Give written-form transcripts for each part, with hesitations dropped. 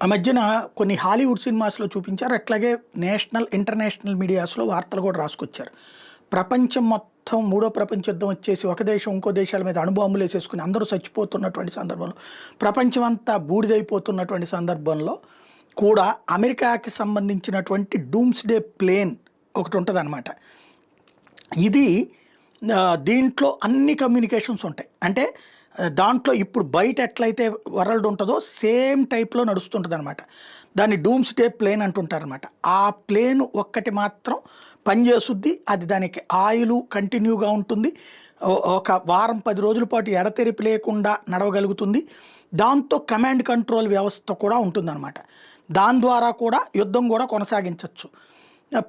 ఆ మధ్యన కొన్ని హాలీవుడ్ సినిమాస్‌లో చూపించారు. అట్లాగే నేషనల్, ఇంటర్నేషనల్ మీడియాస్‌లో వార్తలు కూడా రాసుకొచ్చారు. ప్రపంచం మొత్తం మూడో ప్రపంచ యుద్ధం వచ్చేసి ఒక దేశం ఇంకో దేశాల మీద అణుబాంబులేసేసుకొని అందరూ చచ్చిపోతున్నటువంటి సందర్భంలో, ప్రపంచమంతా బూడిదైపోతున్నటువంటి సందర్భంలో కూడా అమెరికాకి సంబంధించినటువంటి డూమ్స్‌డే ప్లేన్ ఒకటుంటదనమాట. ఇది దీంట్లో అన్ని కమ్యూనికేషన్స్ ఉంటాయి. అంటే దాంట్లో ఇప్పుడు బయట ఎట్లయితే వరల్డ్ ఉంటుందో సేమ్ టైప్‌లో నడుస్తుంటదనమాట. దాన్ని డూమ్స్‌డే ప్లేన్ అంటుంటారనమాట. ఆ ప్లేన్ ఒక్కటి మాత్రం పనిచేసుద్ది. అది దానికి ఆయిలు కంటిన్యూగా ఉంటుంది. ఒక వారం 10 రోజుల పాటు ఎడతెరిపి లేకుండా నడవగలుగుతుంది. దాంతో కమాండ్ కంట్రోల్ వ్యవస్థ కూడా ఉంటుందనమాట. దాని ద్వారా కూడా యుద్ధం కూడా కొనసాగించొచ్చు.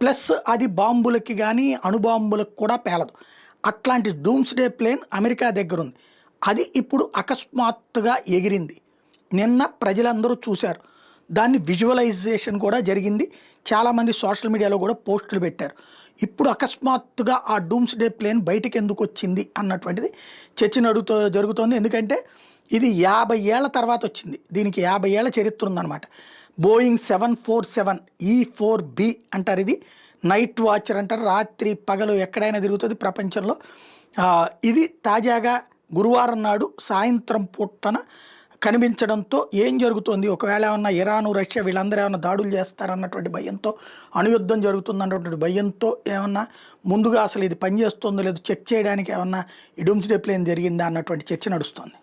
ప్లస్ అది బాంబులకి గానీ, అణుబాంబులకు కూడా పేలదు. అట్లాంటి డూమ్స్‌డే ప్లేన్ అమెరికా దగ్గరుంది. అది ఇప్పుడు అకస్మాత్తుగా ఎగిరింది. నిన్న ప్రజలందరూ చూశారు. దాన్ని విజువలైజేషన్ కూడా జరిగింది. చాలామంది సోషల్ మీడియాలో కూడా పోస్టులు పెట్టారు. ఇప్పుడు అకస్మాత్తుగా ఆ డూమ్స్‌డే ప్లేన్ బయటికెందుకొచ్చింది అన్నటువంటిది చర్చ జరుగుతోంది. ఎందుకంటే ఇది 50 ఏళ్ల తర్వాత వచ్చింది. దీనికి 50 ఏళ్ల చరిత్ర ఉందన్నమాట. బోయింగ్ 747 E4B అంటారు. ఇది నైట్ వాచర్ అంటారు. రాత్రి పగలు ఎక్కడైనా తిరుగుతుంది ప్రపంచంలో. ఇది తాజాగా గురువారం నాడు సాయంత్రం పూటన కనిపించడంతో ఏం జరుగుతోంది, ఒకవేళ ఏమన్నా ఇరాను, రష్యా వీళ్ళందరూ ఏమన్నా దాడులు చేస్తారన్నటువంటి భయంతో, అణుయుద్ధం జరుగుతుందన్నటువంటి భయంతో ఏమన్నా ముందుగా అసలు ఇది పనిచేస్తుందో లేదో చెక్ చేయడానికి ఏమన్నా ఈ డూమ్స్‌డే ప్లేన్ జరిగిందా అన్నటువంటి చర్చ నడుస్తోంది.